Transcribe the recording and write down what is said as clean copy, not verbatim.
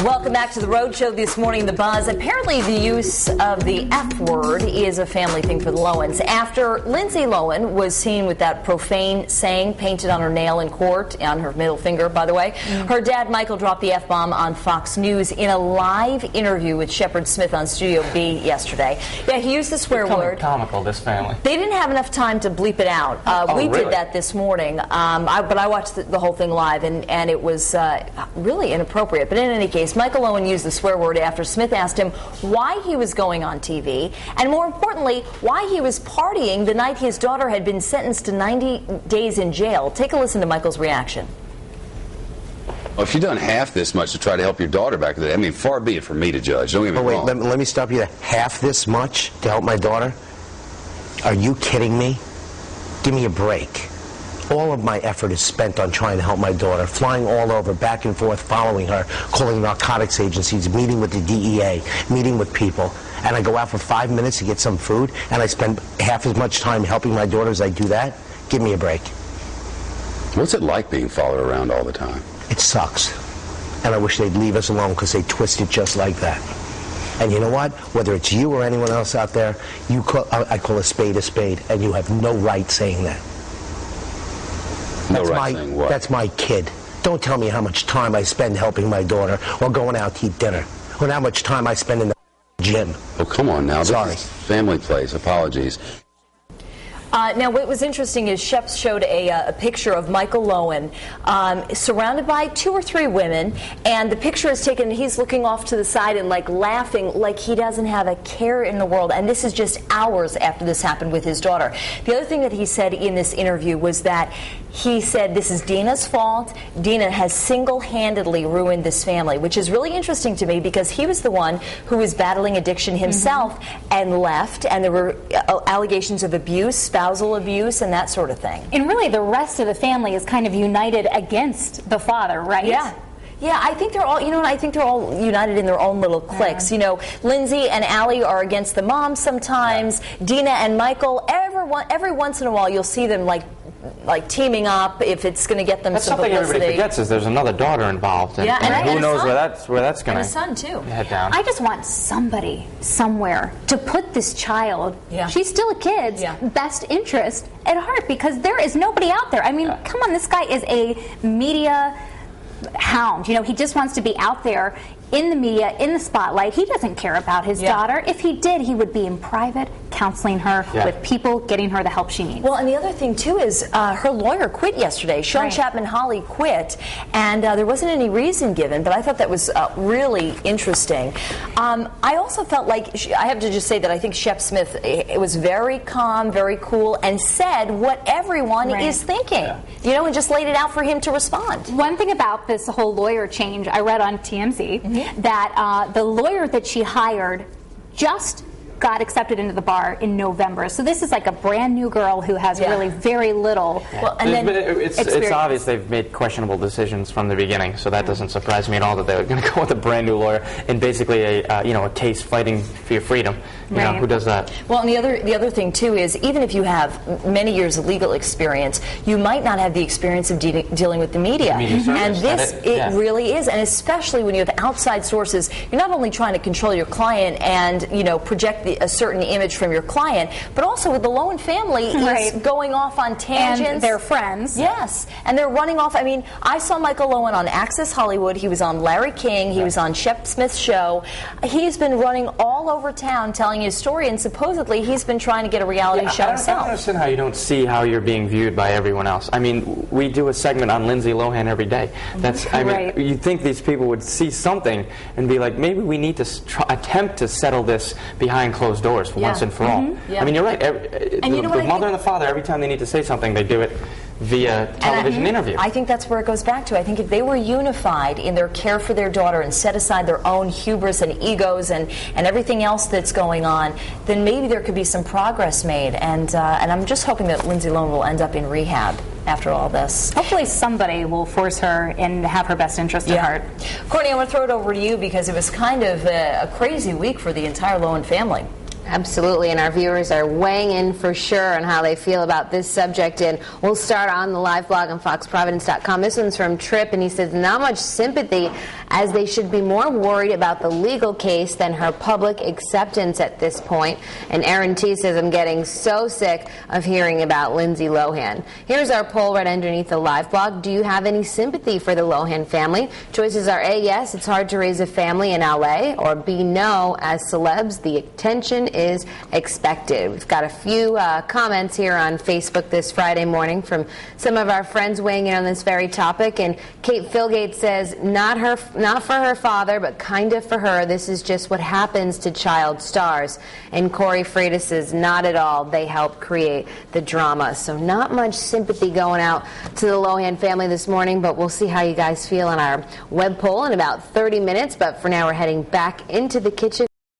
Welcome back to the Road Show this morning. The buzz. Apparently the use of the F word is a family thing for the Lohans. After Lindsay Lohan was seen with that profane saying painted on her nail in court, on her middle finger, by the way, her dad, Michael, dropped the F-bomb on Fox News in a live interview with Shepard Smith on Studio B yesterday. Yeah, he used the swear word. Comical, this family. They didn't have enough time to bleep it out. We really? did that this morning, but I watched the whole thing live, and it was really inappropriate. But in any case, Michael Lohan used the swear word after Smith asked him why he was going on TV, and more importantly, why he was partying the night his daughter had been sentenced to 90 days in jail. Take a listen to Michael's reaction. Well, if you've done half this much to try to help your daughter back there, I mean, far be it for me to judge. Don't get me wrong. Wait, let me stop you there. Half this much to help my daughter? Are you kidding me? Give me a break. All of my effort is spent on trying to help my daughter, flying all over, back and forth, following her, calling narcotics agencies, meeting with the DEA, meeting with people. And I go out for 5 minutes to get some food, and I spend half as much time helping my daughter as I do that? Give me a break. What's it like being followed around all the time? It sucks. And I wish they'd leave us alone because they twist it just like that. And you know what? Whether it's you or anyone else out there, I call a spade, and you have no right saying that. That's my kid. Don't tell me how much time I spend helping my daughter or going out to eat dinner or how much time I spend in the gym. Oh, come on now. Sorry. This is family place. Apologies. Now, what was interesting is Shep showed a picture of Michael Lohan surrounded by 2 or 3 women, and the picture is taken, he's looking off to the side and like laughing like he doesn't have a care in the world, and this is just hours after this happened with his daughter. The other thing that he said in this interview was that he said this is Dina's fault. Dina has single-handedly ruined this family, which is really interesting to me because he was the one who was battling addiction himself and left, and there were allegations of abuse, spousal abuse, and that sort of thing. And really the rest of the family is kind of united against the father, right? Yeah. Yeah, I think they're all, I think they're all united in their own little cliques. Yeah. Lindsay and Allie are against the mom sometimes. Yeah. Dina and Michael, every once in a while you'll see them like teaming up if it's going to get them some publicity. That's something everybody forgets is there's another daughter involved, and who knows where that's going to a son too. Head down. I just want somebody somewhere to put this child, she's still a kid's best interest at heart, because there is nobody out there. I mean, come on, this guy is a media hound. He just wants to be out there in the media, in the spotlight. He doesn't care about his daughter. If he did, he would be in private, counseling her with people, getting her the help she needs. Well, and the other thing, too, is her lawyer quit yesterday. Sean Chapman-Hawley quit, and there wasn't any reason given, but I thought that was really interesting. I also felt like, I have to just say that I think Shep Smith was very calm, very cool, and said what everyone is thinking, and just laid it out for him to respond. One thing about this whole lawyer change, I read on TMZ, that the lawyer that she hired just got accepted into the bar in November. So this is like a brand new girl who has really very little. Well, and then it's obvious they've made questionable decisions from the beginning, so that doesn't surprise me at all that they were going to go with a brand new lawyer and basically a case fighting for your freedom. Who does that? Well, and the other thing too is, even if you have many years of legal experience, you might not have the experience of dealing with the media. And this really is, and especially when you have outside sources, you're not only trying to control your client and project a certain image from your client, but also with the Lohan family is going off on tangents. And they're friends. Yes, and they're running off. I mean, I saw Michael Lohan on Access Hollywood. He was on Larry King. He was on Shep Smith's show. He's been running all over town telling his story, and supposedly he's been trying to get a reality show himself. I don't understand how you don't see how you're being viewed by everyone else. I mean, we do a segment on Lindsay Lohan every day. I mean, you'd think these people would see something and be like, maybe we need to attempt to settle this behind closed doors for once and for all. I mean, you're right. The mother and the father, every time they need to say something, they do it via television interview. I think that's where it goes back to. I think if they were unified in their care for their daughter and set aside their own hubris and egos and everything else that's going on, then maybe there could be some progress made. And I'm just hoping that Lindsay Lohan will end up in rehab after all this. Hopefully somebody will force her and have her best interest at heart. Courtney, I want to throw it over to you because it was kind of a crazy week for the entire Lohan family. Absolutely, and our viewers are weighing in for sure on how they feel about this subject, and we'll start on the live blog on foxprovidence.com. This one's from Tripp, and he says, not much sympathy as they should be more worried about the legal case than her public acceptance at this point. And Aaron T says, I'm getting so sick of hearing about Lindsay Lohan. Here's our poll right underneath the live blog. Do you have any sympathy for the Lohan family? Choices are A, yes, it's hard to raise a family in LA, or B, no, as celebs, the attention is expected. We've got a few comments here on Facebook this Friday morning from some of our friends weighing in on this very topic. And Kate Philgate says, not for her father, but kind of for her. This is just what happens to child stars. And Corey Freitas says, not at all. They help create the drama. So not much sympathy going out to the Lohan family this morning, but we'll see how you guys feel on our web poll in about 30 minutes. But for now, we're heading back into the kitchen.